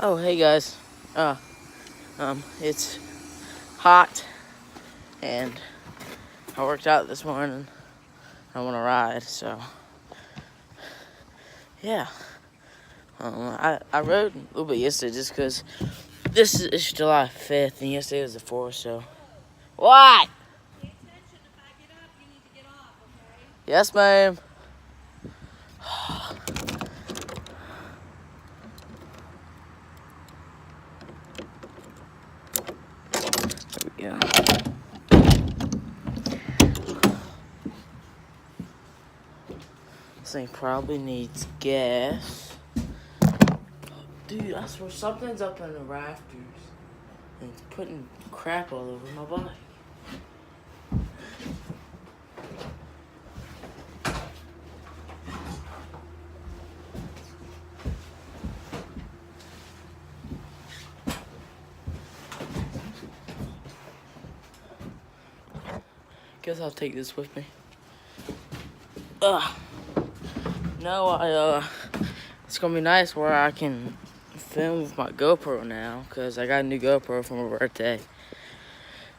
Oh, hey guys. It's hot, and I worked out this morning. I want to ride, so yeah. I rode a little bit yesterday just because this is July 5th, and yesterday was the 4th, so. What? Pay attention. If I get up, you need to get off, okay? Yes, ma'am. There we go. This thing probably needs gas. Dude, I swear something's up in the rafters. And it's putting crap all over my bike. Guess I'll take this with me. No, it's gonna be nice where I can film with my GoPro now, cause I got a new GoPro for my birthday.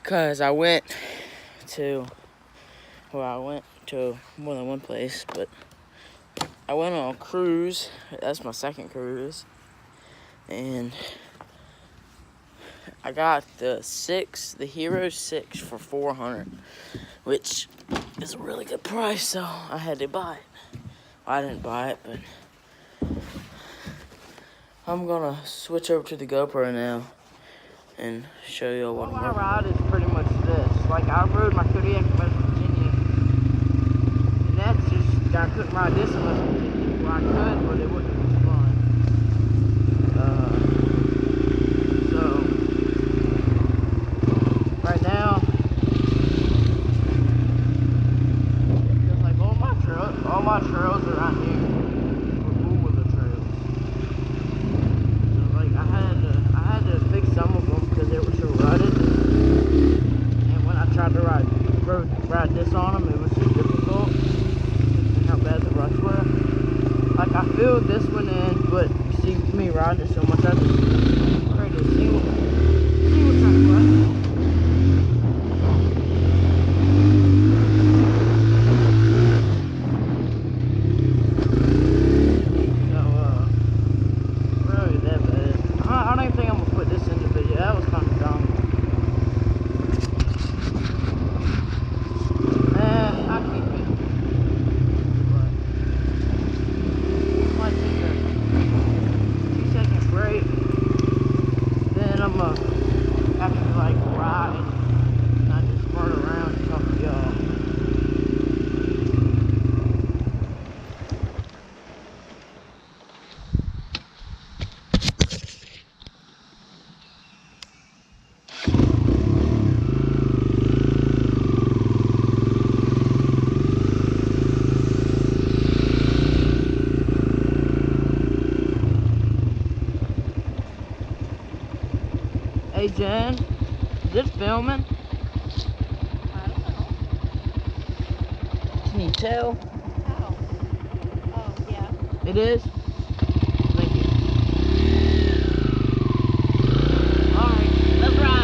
Cause I went to more than one place, but I went on a cruise. That's my second cruise, and I got the Hero 6 for $400, which is a really good price, so I had to buy it. Well, I didn't buy it, but I'm gonna switch over to the GoPro now and show you what my ride is pretty much this. Like, I rode my Kodiak in West Virginia, and that's just, I couldn't ride this in West Virginia. Well, I could, but it wouldn't be fun. So, right now, because like all my trails are out here. We're cool with the trails. So like I had to fix some of them because they were so rutted. And when I tried to ride this on them, it was so difficult. And how bad the ruts were. Like I filled this one in, but you see me riding it so much, I just created a single track rut. I don't even think I'm gonna put this in the video. That was kind of dumb. I'll keep it. But might take a 2-second break. Then I'm gonna actually like ride. And I just fart around and talk to y'all. Hey Jen, is this filming? I don't know. Can you tell? How? Oh, yeah. It is? Thank you. Alright, let's ride.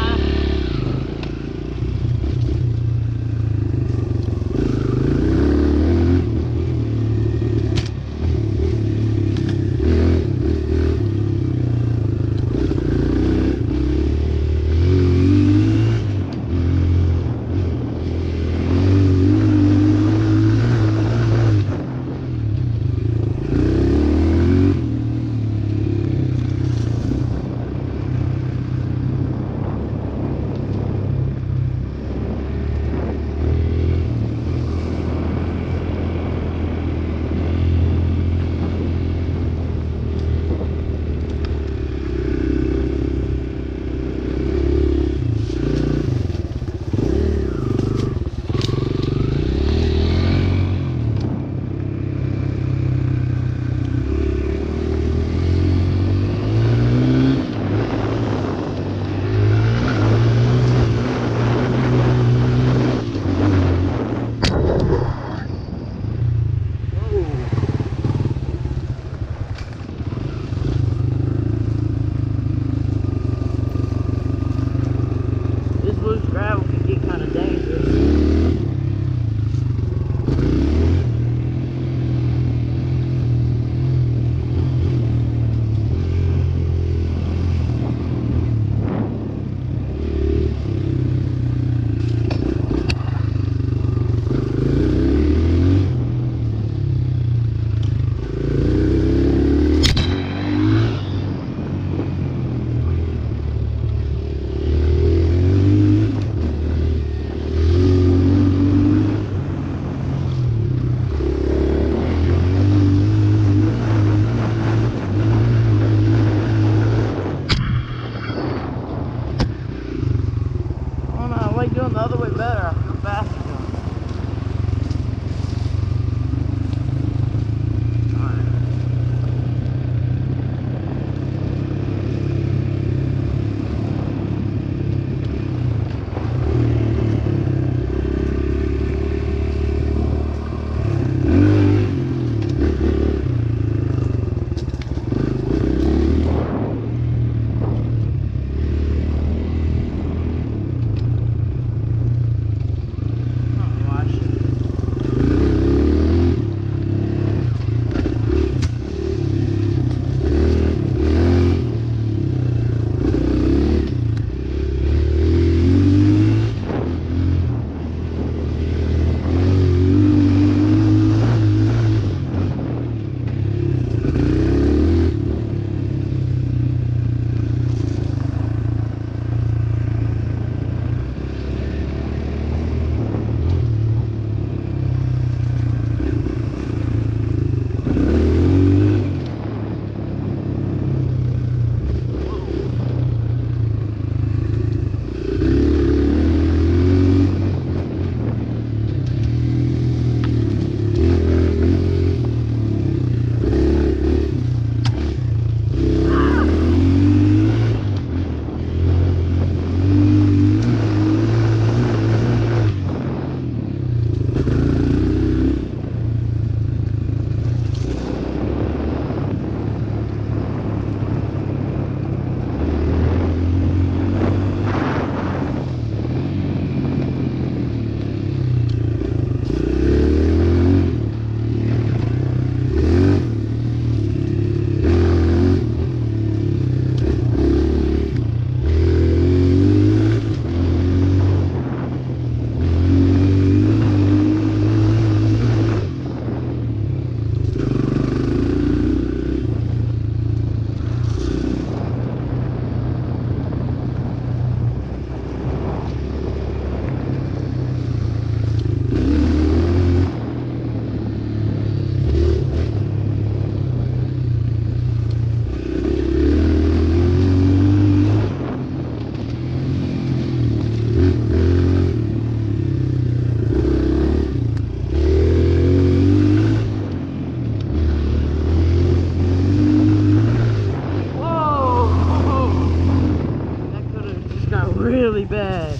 bad.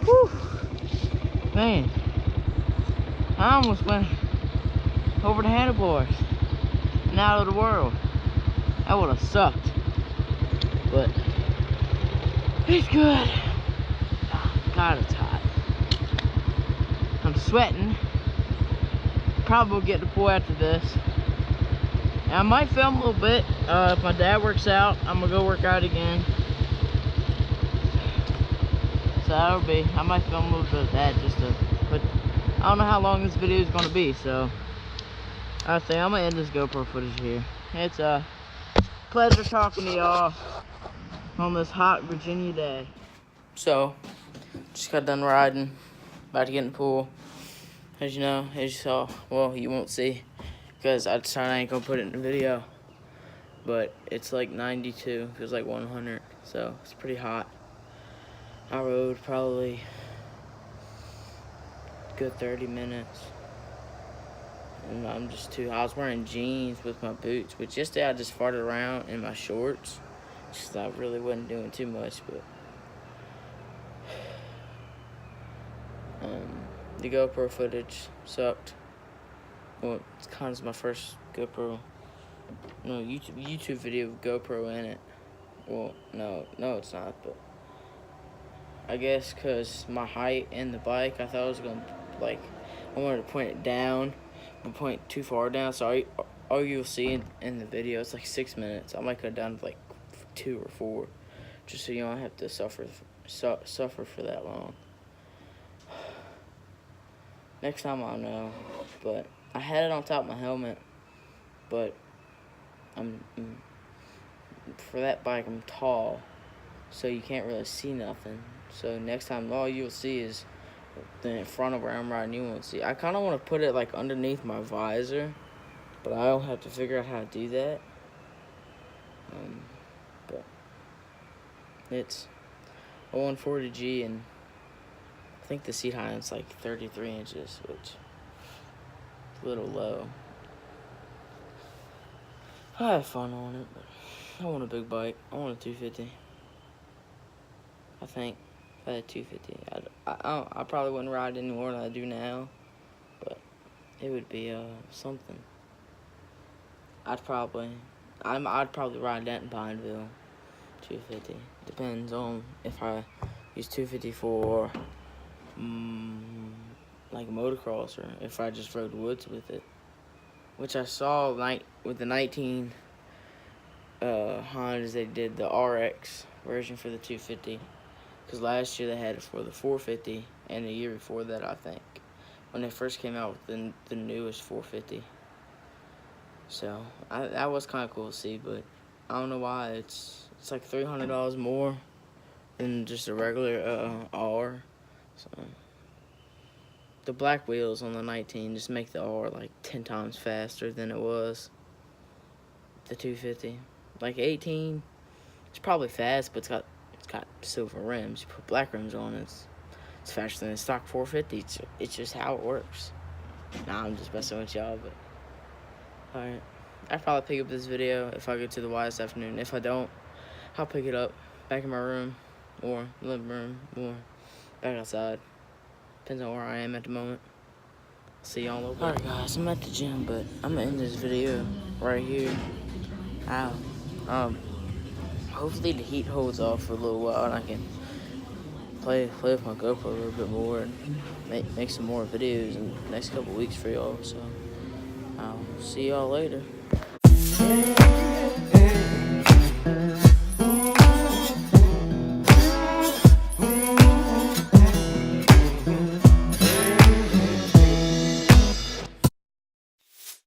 Whew. Man, I almost went over the handlebars and out of the world. That would have sucked. But it's good. God, it's hot. I'm sweating. Probably will get the pool after this. And I might film a little bit. If my dad works out, I'm gonna go work out again. So that'll be, I might film a little bit of that just to put, I don't know how long this video is gonna be, so I say I'm gonna end this GoPro footage here. It's a pleasure talking to y'all on this hot Virginia day. So, just got done riding, about to get in the pool. As you know, as you saw, well, you won't see, because I decided I ain't gonna put it in the video. But it's like 92, feels like 100, so it's pretty hot. I rode probably a good 30 minutes. And I'm just I was wearing jeans with my boots, which yesterday I just farted around in my shorts. Just I really wasn't doing too much, but the GoPro footage sucked. Well, it's kind of my first GoPro, no, YouTube video with GoPro in it. Well, no, it's not, but I guess because my height and the bike, I thought I was going to, like, I wanted to point it down, but point too far down, so all you'll see in the video is like 6 minutes. I might cut it down to like 2 or 4, just so you don't have to suffer for that long. Next time I'll know, but I had it on top of my helmet, but for that bike I'm tall, so you can't really see nothing. So next time all you'll see is the front of where I'm riding. You won't see. I kind of want to put it like underneath my visor, but I'll have to figure out how to do that. But it's a 140g, and I think the seat height is like 33 inches, which is a little low. I have fun on it, but I want a big bike. I want a 250. I think if I had 250, I probably wouldn't ride any more than I do now, but it would be something. I'd probably ride that in Pineville, 250. Depends on if I use 250 for like motocross, or if I just rode woods with it, which I saw with the 19 Hondas. They did the RX version for the 250, because last year they had it for the 450, and the year before that, I think, when they first came out with the newest 450. So that was kind of cool to see, but I don't know why it's like $300 more than just a regular R. So the black wheels on the 19 just make the R like 10 times faster than it was the 250. Like 18, it's probably fast, but it's got silver rims. You put black rims on, it's faster than the stock 450. It's just how it works. Nah, I'm just messing with y'all, but alright. I'll probably pick up this video if I get to the Y this afternoon. If I don't, I'll pick it up back in my room, or living room, or back outside. Depends on where I am at the moment. See y'all over. Alright guys, I'm at the gym, but I'm gonna end this video right here. Hopefully the heat holds off for a little while and I can play with my GoPro a little bit more and make some more videos in the next couple weeks for y'all. So I'll see y'all later.